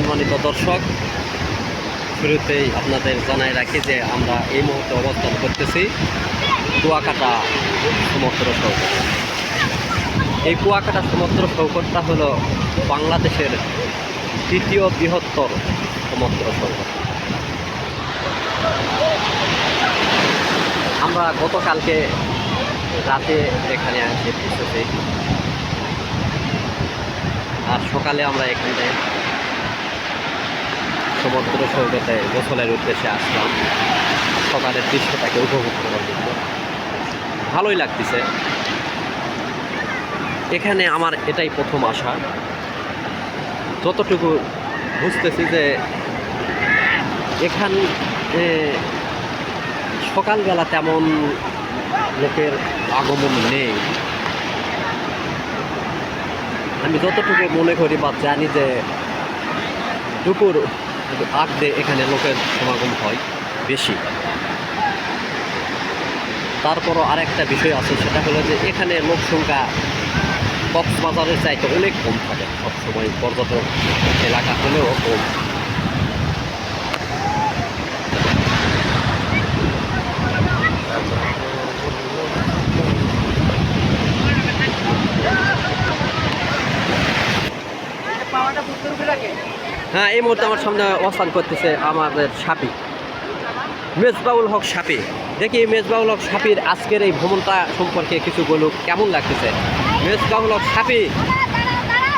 সম্মানিত দর্শক, শুরুতেই আপনাদের জানাই রাখি যে আমরা এই মুহূর্তে অবস্থান করতেছি কুয়াকাটা সমুদ্র সৈকত। এই কুয়াকাটা সমুদ্র সৈকতটা হলো বাংলাদেশের দ্বিতীয় বৃহত্তর সমুদ্র সৈকত। আমরা গতকালকে রাতে এখানে এসে পৌঁছেছি, আর সকালে আমরা এখানে সমুদ্র সৈকতে গোসলের উদ্দেশ্যে আসলাম সকালের দৃশ্যটাকে উপভোগ করার জন্য। ভালোই লাগতেছে। এখানে আমার এটাই প্রথম আসা। যতটুকু বুঝতেছি যে এখানে সকালবেলা তেমন লোকের আগমন নেই। আমি যতটুকু মনে করি বা জানি যে দুপুর আগ দিয়ে এখানে লোকের সমাগম হয় বেশি। তারপরও আরেকটা বিষয় আছে, সেটা হলো যে এখানে লোক সংখ্যা কক্সবাজারের চাইতে অনেক কম থাকে সবসময়, পর্যটক এলাকা হলেও কম। হ্যাঁ, এই মুহূর্তে আমার সামনে অবস্থান করতেছে আমাদের সাপি, মেজবাউল হক সাপি। দেখি মেজবাউল হক সাপির আজকের এই ভ্রমণটা সম্পর্কে কিছু বলুক, কেমন লাগতেছে। মেজবাউল হক সাপি,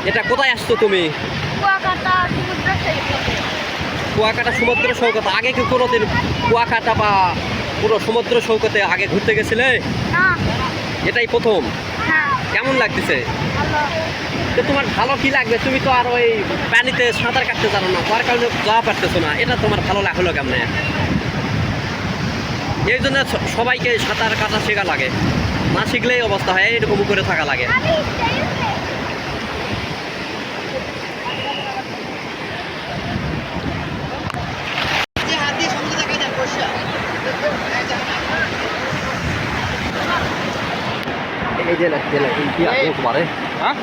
এটা কোথায় আসছো তুমি? কুয়াকাটা সমুদ্র সৈকত। আগে কি কোনোদিন কুয়াকাটা বা পুরো সমুদ্র সৈকতে আগে ঘুরতে গেছিলে? এটাই প্রথম। কেমন লাগতেছে? তো তোমার ভালো কি লাগবে? তুমি তো আর ওই পানিতে সাঁতার কাটতে জানো না, তার কারণে যাওয়া পারতেছো না। এটা তোমার ভালো লাগলো কেমনে? এই জন্য সবাইকে সাঁতার কাটা শেখা লাগে, না শিখলেই অবস্থা হয় এইরকম করে থাকা লাগে। এই যে কি পারে? হ্যাঁ,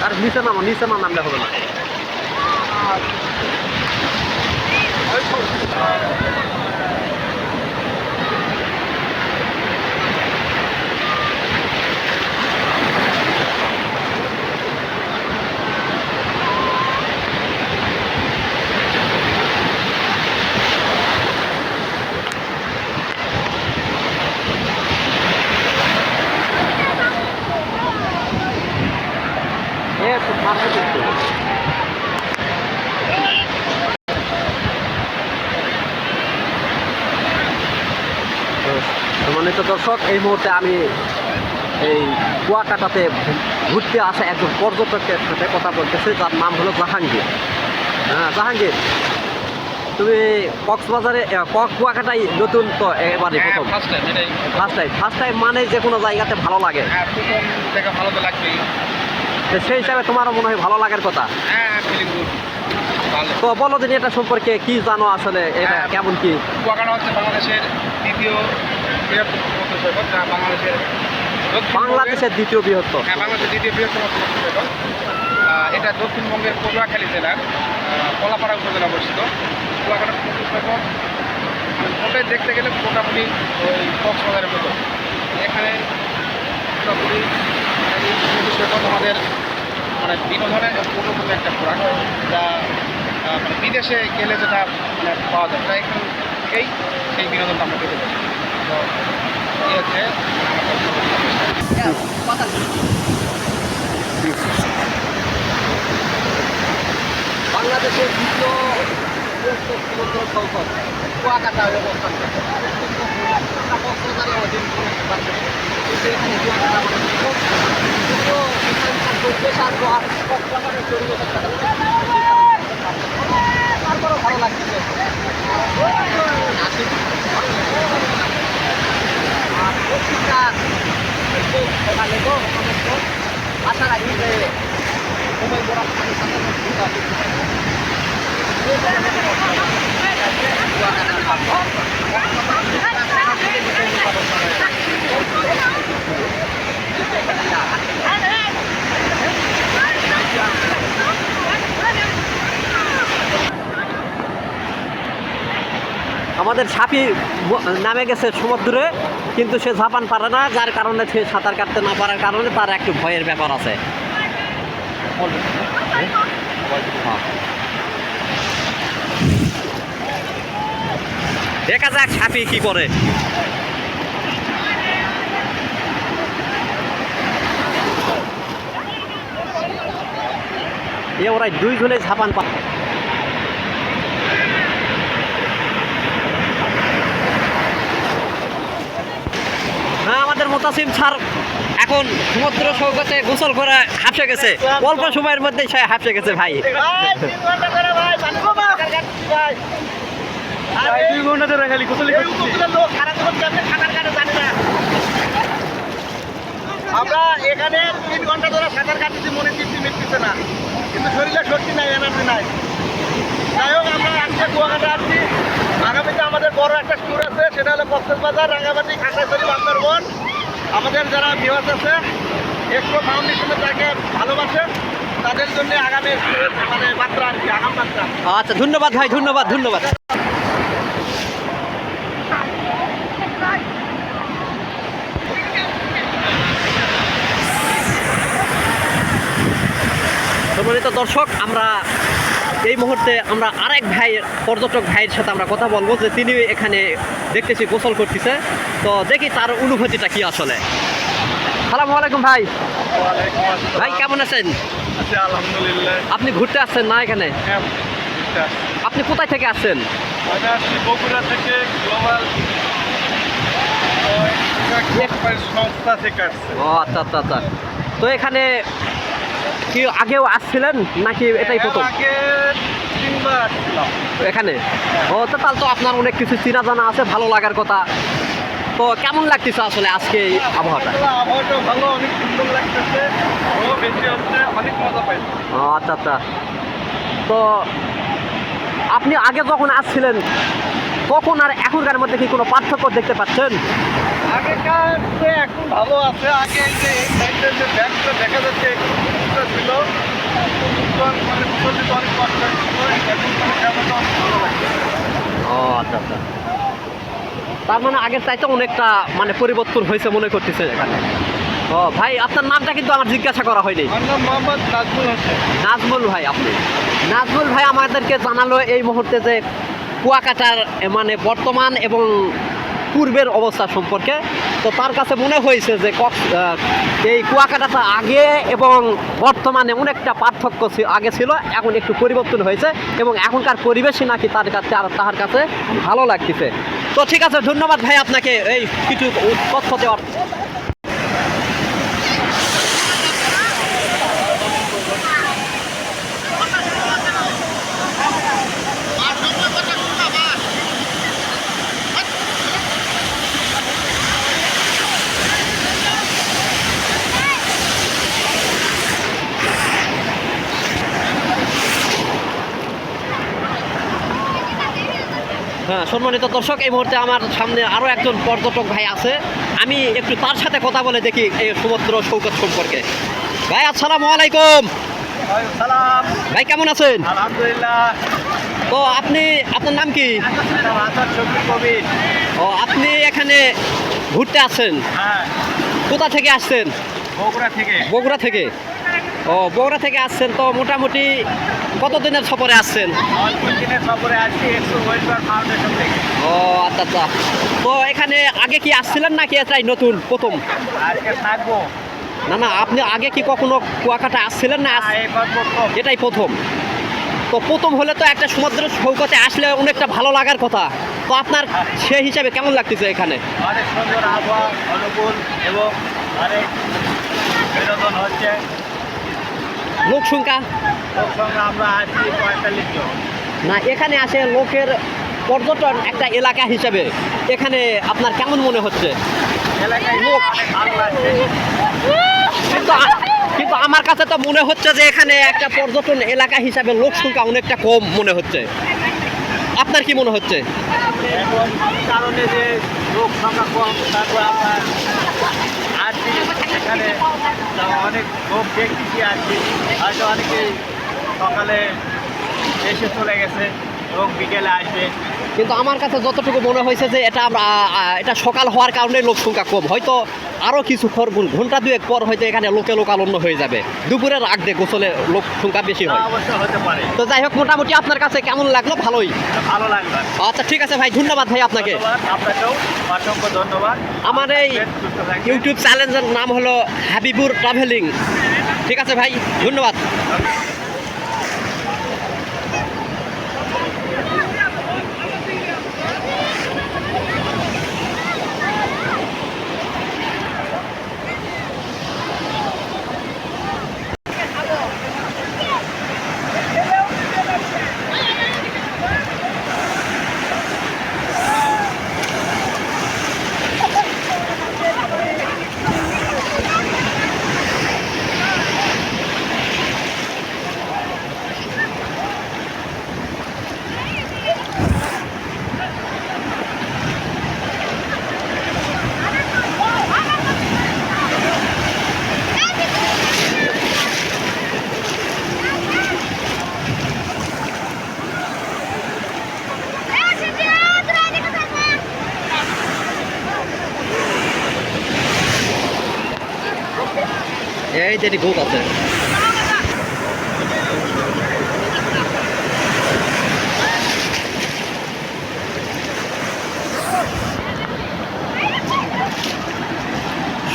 আর নিচে না নামলে হবে না। সম্মানিত দর্শক, এই মুহূর্তে আমি এই কুয়াকাটাতে ঘুরতে আসা একজন পর্যটকের সাথে কথা বলতেছি, যার নাম হলো জাহাঙ্গীর। হ্যাঁ জাহাঙ্গীর, তুমি কক্সবাজারে কুয়াকাটায় নতুন তো এবারে প্রথম? ফার্স্ট টাইম মানে যে কোনো জায়গাতে ভালো লাগে, ভালো তো লাগবেই। সেই হিসাবে তোমারও মনে হয় ভালো লাগার কথা। তো বলো দিন এটা সম্পর্কে কি জানো, আসলে এটা কেমন কি? কুয়াকাটা হচ্ছে বাংলাদেশের দ্বিতীয় বৃহত্তম সমুদ্র সৈকত, যা বাংলাদেশের দ্বিতীয় বৃহত্তম। হ্যাঁ, বাংলাদেশের দ্বিতীয় বৃহত্তম সমুদ্র সৈকত। এটা দক্ষিণবঙ্গের পটুয়াখালী জেলার কলাপাড়া উপজেলা অবস্থিত। কুয়াকাটা সমুদ্র সৈকত ওটাই দেখতে গেলে মোটামুটি ওই কক্সবাজারের মতো। এখানে পুরোপুরি এই সমুদ্র সৈকত আমাদের মানে বিনোদনের অন্যতম একটা খোরাক, যা মানে বিদেশে গেলে যেটা মানে পাওয়া যায়, তাই এখান থেকেই সেই বিনোদনটা আমরা পেতে পারি। তো এই হচ্ছে বাংলাদেশের দ্বিতীয় সমুদ্র সৈকত কুয়াকাটা অবস্থান করছে। তারপরও ভালো লাগছে। এই যে সময় বড় পানি সাথে আমাদের সাপি নামে গেছে সমুদ্রে, কিন্তু সে ঝাপান পারে না, যার কারণে সে সাঁতার কাটতে না পারার কারণে তার একটু ভয়ের ব্যাপার আছে। দেখা যাক সাপি কি করে। এ ওরাই দুইজনে ঝাপান পা হ্যাঁ, আমাদের মোতাসিম স্যার এখন সমুদ্র সৈকতে গোসল করে হাঁপসে গেছে, অল্প সময়ের মধ্যে সে হাঁপসে গেছে ভাই। 2 ঘন্টা ধরে খালি গোসল আমরা এখানে 3 ঘন্টা ধরে সাঁতার কাটতেছি, মনে তৃপ্তি মিটতেছে না, কিন্তু শরীরে শক্তি নাই, এনার্জি নাই। যাই হোক, আমরা আজকে কুয়াকাটা আসছি। আগামীতে আমাদের বড় একটা ট্যুর আছে, সেটা হলো কক্সবাজার, রাঙ্গামাটি, খাগড়াছড়ি, বান্দরবন। আমাদের যারা ভিউয়ার্স আছে, একটু ফাউন্ডেশনে যাকে ভালোবাসে, তাদের জন্য আগামী মানে মাত্রা আর কি, আগাম মাত্রা। আচ্ছা, ধন্যবাদ ভাই, ধন্যবাদ ধন্যবাদ। সম্মানিত দর্শক, আমরা এই মুহূর্তে আমরা আরেক ভাইয়ের পর্যটক ভাইয়ের সাথে আমরা কথা বলবো, যে তিনি এখানে দেখতেছি গোসল করতেছে। তো দেখি তার অনুভূতিটা কি আসলে। সালামু আলাইকুম ভাই। ভাই কেমন আছেন? আচ্ছা, আলহামদুলিল্লাহ। আপনি ঘুরতে আসছেন না এখানে? হ্যাঁ, আপনি কোথায় থেকে আসছেন? আমি আসছি বগুড়া থেকে, গ্লোবাল সংস্থা থেকে আসছে। ও আচ্ছা আচ্ছা আচ্ছা। তো এখানে কি আগেও আসছিলেন নাকি এটাই প্রথম? আগে 3 বার আসছিলাম এখানে। ও তো তাহলে তো আপনার অনেক কিছু চেনা জানা আছে, ভালো লাগার কথা। তো কেমন লাগতেছে আসলে আজকে এই আবহাওয়াটা? আবহাওয়াটা ভালো, অনেক সুন্দর লাগতেছে, ও বেশি হচ্ছে, অনেক মজা পাইছি। ও আচ্ছা আচ্ছা। তো আপনি আগে যখন আসছিলেন তখন আর এখনকার মধ্যে কি কোনো পার্থক্য দেখতে পাচ্ছেন? আগেকার চেয়ে এখন ভালো আছে। আগে এই যে এই সাইডের যে ব্যাগটা দেখা যাচ্ছে, এই সমুদ্রটা ছিল, মানে সমুদ্রটা অনেক কষ্ট ছিল, এখন মানে জায়গাটা অনেক ভালো লাগছে। ও আচ্ছা আচ্ছা। তার মানে আগের চাইতে অনেকটা মানে পরিবর্তন হয়েছে মনে করতেছে এখানে। ও ভাই, আপনার নামটা কিন্তু আমার জিজ্ঞাসা করা হয়নি। আমার নাম মোহাম্মদ নাজমুল হোসেন। নাজমুল ভাই, আপনি নাজমুল ভাই আমাদেরকে জানালো এই মুহূর্তে যে কুয়াকাটার মানে বর্তমান এবং পূর্বের অবস্থা সম্পর্কে। তো তার কাছে মনে হয়েছে যে এই কুয়াকাটাটা আগে এবং বর্তমানে অনেকটা পার্থক্য আগে ছিল, এখন একটু পরিবর্তন হয়েছে এবং এখনকার পরিবেশই নাকি তার কাছে আর তার কাছে ভালো লাগতেছে। তো ঠিক আছে, ধন্যবাদ ভাই আপনাকে এই কিছু তথ্য দেওয়ার। হ্যাঁ, সম্মানিত দর্শক, এই মুহূর্তে আমার সামনে আরও একজন পর্যটক ভাই আছে, আমি একটু তার সাথে কথা বলে দেখি এই সমুদ্র সৈকত সম্পর্কে। ভাই আসসালামু আলাইকুম। সালাম। ভাই কেমন আছেন? আলহামদুলিল্লাহ। তো আপনার নাম কি? আসাদ শফিক কবির। ও, আপনি এখানে ঘুরতে আসছেন? হ্যাঁ, কোথা থেকে আসছেন? বগুড়া থেকে। বগুড়া থেকে। ও, বগুড়া থেকে আসছেন। তো মোটামুটি কতদিনের সফরে আসছেন? অল্প দিনের সফরে আসছি, একটু ওয়েলফেয়ার ফাউন্ডেশন থেকে। ও আচ্ছা আচ্ছা। তো এখানে আগে কি আসছিলেন নাকি এটাই নতুন প্রথম? আজকে থাকবো। না না, আপনি আগে কি কখনো কুয়াকাটা আসছিলেন না? এবার প্রথম। এটাই প্রথম। তো প্রথম হলে তো একটা সমুদ্র সৈকতে আসলে অনেকটা ভালো লাগার কথা। তো আপনার সেই হিসাবে কেমন লাগতেছে এখানে? অনেক সুন্দর আবহাওয়া, অনুকূল এবং অনেক বিনোদন হচ্ছে। লোক সংখ্যা লোক সঙ্গে আমরা আছি 45 জন। না, এখানে আসে লোকের পর্যটন একটা এলাকা হিসাবে এখানে আপনার কেমন মনে হচ্ছে? এলাকায় লোক। অনেক ভালো লাগছে। কিন্তু কিন্তু আমার কাছে তো মনে হচ্ছে যে এখানে একটা পর্যটন এলাকা হিসাবে লোক সংখ্যা অনেকটা কম মনে হচ্ছে। আপনার কি মনে হচ্ছে? এখন কারণে যে লোক সংখ্যা কম, তারপর আপনার আজকে এখানে অনেক লোক দেখতেছি আজকে, হয়তো অনেকেই সকালে এসে চলে গেছে এবং বিকেলে আসবে। কিন্তু আমার কাছে যতটুকু মনে হয়েছে যে এটা সকাল হওয়ার কারণে লোক সংখ্যা কম, হয়তো আরও কিছু ঘন্টা দুয়েক পর হয়তো এখানে লোকালন্য হয়ে যাবে, দুপুরের আগে গোসলে লোক সংখ্যা বেশি হয়। অবশ্য হতে পারে। তো যাই হোক, মোটামুটি আপনার কাছে কেমন লাগলো? ভালোই। ভালো লাগবে। আচ্ছা ঠিক আছে ভাই, ধন্যবাদ ভাই আপনাকে। ধন্যবাদ, আপনাকেও অসংখ্য ধন্যবাদ। আমার এই সুস্থ থাকবেন। ইউটিউব চ্যানেলের নাম হলো হাবিবুর ট্রাভেলিং। ঠিক আছে ভাই, ধন্যবাদ। এই যেটি গোট আছে,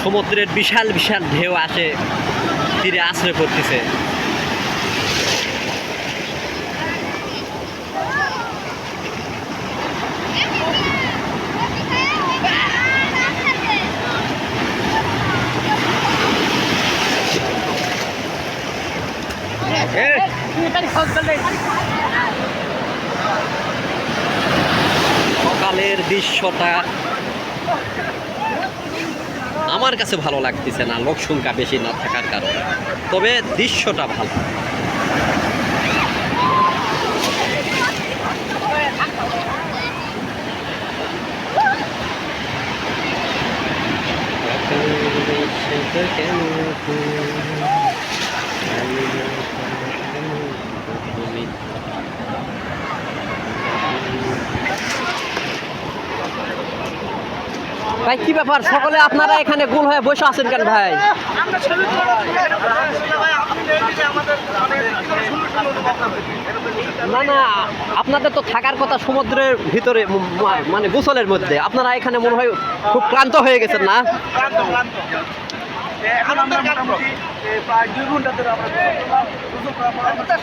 সমুদ্রের বিশাল বিশাল ঢেউ আসে, তীরে আশ্রয় পড়তেছে। সকালের দৃশ্যটা আমার কাছে ভালো লাগতেছে না, লোক সংখ্যা বেশি না থাকার কারণে, তবে দৃশ্যটা ভালো। ভাই কি ব্যাপার, সকলে আপনারা এখানে গোল হয়ে বসে আছেন কেন ভাই? আমরা ছবি ভাই, আপনি দেখবেন যে আমাদের না না, আপনাদের তো থাকার কথা সমুদ্রের ভিতরে, মানে গোসলের মধ্যে, আপনারা এখানে মনে হয় খুব ক্লান্ত হয়ে গেছেন না? ক্লান্ত ক্লান্ত। এখন আমরা মোটামুটি প্রায় 2 ঘন্টা ধরে আমরা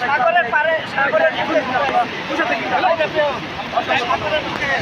সাগরের পারে, সাগরের বুঝে থাকি সাগরের মুখে।